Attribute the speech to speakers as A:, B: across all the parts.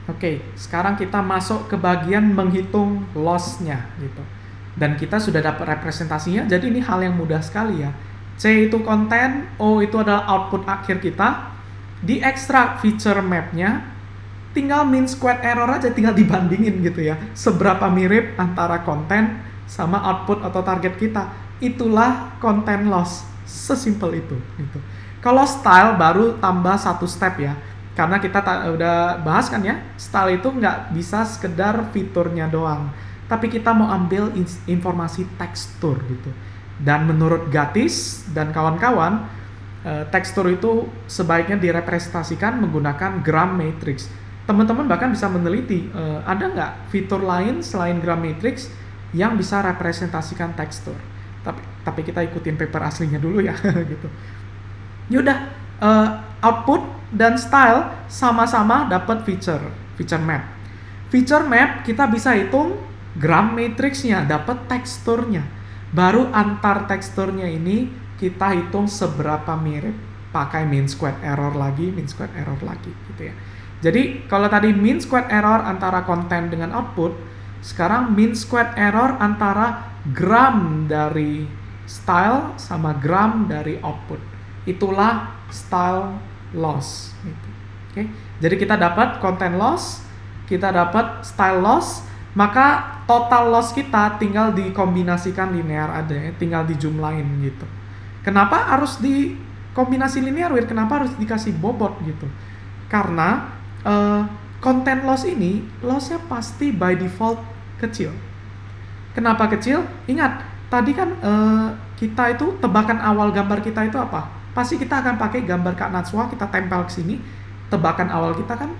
A: Oke, sekarang kita masuk ke bagian menghitung loss-nya gitu. Dan kita sudah dapat representasinya, jadi ini hal yang mudah sekali ya. C itu konten, O itu adalah output akhir kita. Diekstrak feature map-nya, tinggal mean squared error aja, tinggal dibandingin gitu ya. Seberapa mirip antara konten sama output atau target kita. Itulah content loss, sesimpel itu gitu. Kalau style baru tambah satu step ya, karena kita udah bahas kan ya, style itu nggak bisa sekedar fiturnya doang, tapi kita mau ambil informasi tekstur gitu. Dan menurut Gatis dan kawan-kawan, tekstur itu sebaiknya direpresentasikan menggunakan gram matrix. Teman-teman bahkan bisa meneliti, ada nggak fitur lain selain gram matrix yang bisa representasikan tekstur. Tapi kita ikutin paper aslinya dulu ya gitu. Yaudah, output dan style sama-sama dapat feature map. Feature map kita bisa hitung gram matrixnya, dapat teksturnya. Baru antar teksturnya ini kita hitung seberapa mirip. Pakai mean squared error lagi gitu ya. Jadi kalau tadi mean squared error antara konten dengan output, sekarang mean squared error antara gram dari style sama gram dari output. Itulah style loss gitu. Oke. Jadi kita dapat content loss, kita dapat style loss, maka total loss kita tinggal dikombinasikan linear aja ya, tinggal dijumlahin gitu. Kenapa harus dikombinasi linear, Wir? Kenapa harus dikasih bobot gitu? Karena content loss ini, lossnya pasti by default kecil. Kenapa kecil? Ingat, tadi kan kita itu tebakan awal gambar kita itu apa? Pasti kita akan pakai gambar Kak Najwa, kita tempel ke sini. Tebakan awal kita kan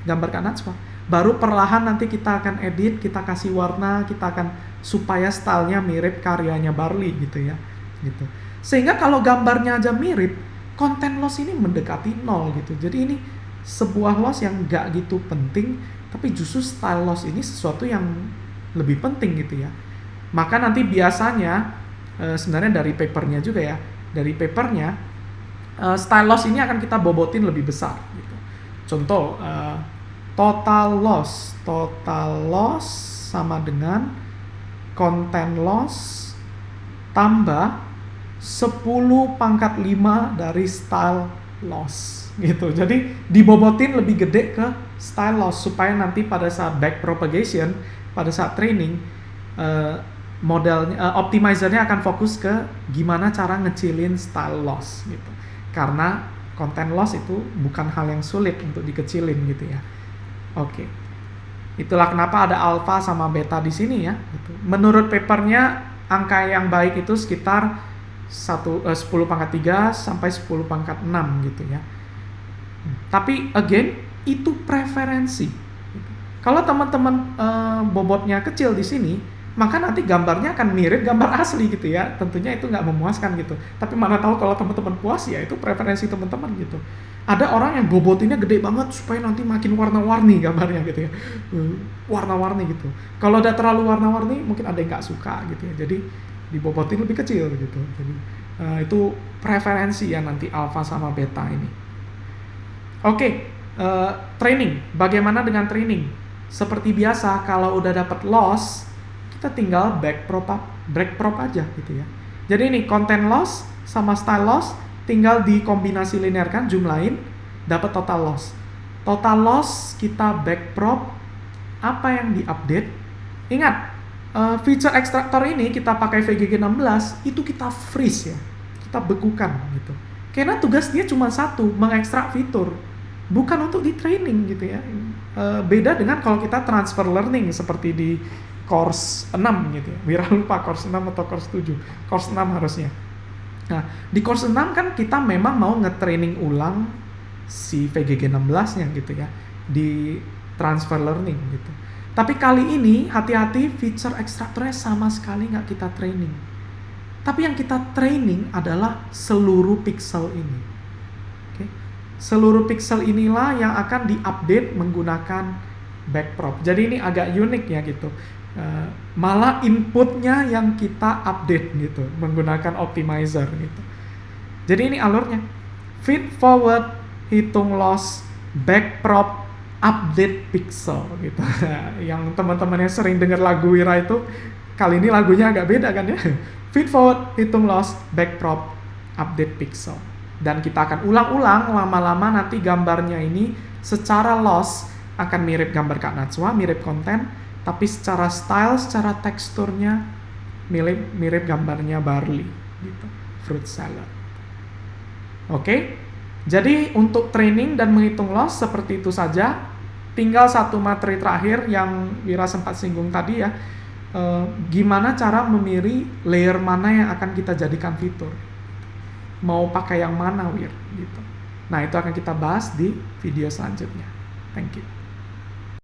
A: gambar Kak Najwa. Baru perlahan nanti kita akan edit, kita kasih warna, kita akan supaya stylenya mirip karyanya Barley gitu ya. Gitu. Sehingga kalau gambarnya aja mirip, content loss ini mendekati 0 gitu. Jadi ini sebuah loss yang gak gitu penting, tapi justru style loss ini sesuatu yang lebih penting gitu ya. Maka nanti biasanya sebenarnya dari papernya juga ya, dari papernya style loss ini akan kita bobotin lebih besar gitu. Contoh, total loss sama dengan content loss tambah 10 pangkat 5 dari style loss gitu. Jadi dibobotin lebih gede ke style loss supaya nanti pada saat back propagation, pada saat training, modelnya optimizernya akan fokus ke gimana cara ngecilin style loss gitu. Karena content loss itu bukan hal yang sulit untuk dikecilin gitu ya. Oke. Itulah kenapa ada alpha sama beta di sini ya gitu. Menurut papernya angka yang baik itu sekitar 10 pangkat 3 sampai 10 pangkat 6 gitu ya. Tapi again itu preferensi. Kalau teman-teman bobotnya kecil di sini, maka nanti gambarnya akan mirip gambar asli gitu ya. Tentunya itu nggak memuaskan gitu. Tapi mana tahu kalau teman-teman puas, ya itu preferensi teman-teman gitu. Ada orang yang bobotinnya gede banget supaya nanti makin warna-warni gambarnya gitu ya. Warna-warni gitu. Kalau udah terlalu warna-warni mungkin ada yang nggak suka gitu ya. Jadi dibobotin lebih kecil gitu. Jadi itu preferensi ya nanti alpha sama beta ini. Oke, training. Bagaimana dengan training? Seperti biasa kalau udah dapat loss, kita tinggal back prop aja gitu ya. Jadi ini content loss sama style loss tinggal dikombinasi linear kan, jumlahin, dapat total loss. Total loss kita back prop, apa yang diupdate? Ingat, feature extractor ini kita pakai VGG16 itu kita freeze ya, kita bekukan gitu. Karena tugas dia cuma satu, mengekstrak fitur, bukan untuk di training gitu ya. Beda dengan kalau kita transfer learning seperti di course 6 gitu ya. Wira lupa course 6 atau course 7. Course 6 harusnya. Nah, di course 6 kan kita memang mau nge-training ulang si VGG16-nya gitu ya. Di transfer learning gitu. Tapi kali ini hati-hati, feature extractornya sama sekali nggak kita training. Tapi yang kita training adalah seluruh pixel ini. Okay? Seluruh pixel inilah yang akan diupdate menggunakan backprop. Jadi ini agak unik ya gitu. Malah inputnya yang kita update gitu menggunakan optimizer gitu. Jadi ini alurnya feed forward, hitung loss, backprop, update pixel gitu. Yang teman-teman yang sering dengar lagu Wira itu, kali ini lagunya agak beda kan ya. Feed forward, hitung loss, backprop, update pixel. Dan kita akan ulang-ulang, lama-lama nanti gambarnya ini secara loss akan mirip gambar Kak Najwa, mirip konten, tapi secara style, secara teksturnya mirip gambarnya barley gitu, fruit salad. Oke? Jadi untuk training dan menghitung loss seperti itu saja. Tinggal satu materi terakhir yang Wira sempat singgung tadi ya. Gimana cara memilih layer mana yang akan kita jadikan fitur. Mau pakai yang mana Wir gitu. Nah, itu akan kita bahas di video selanjutnya. Thank you.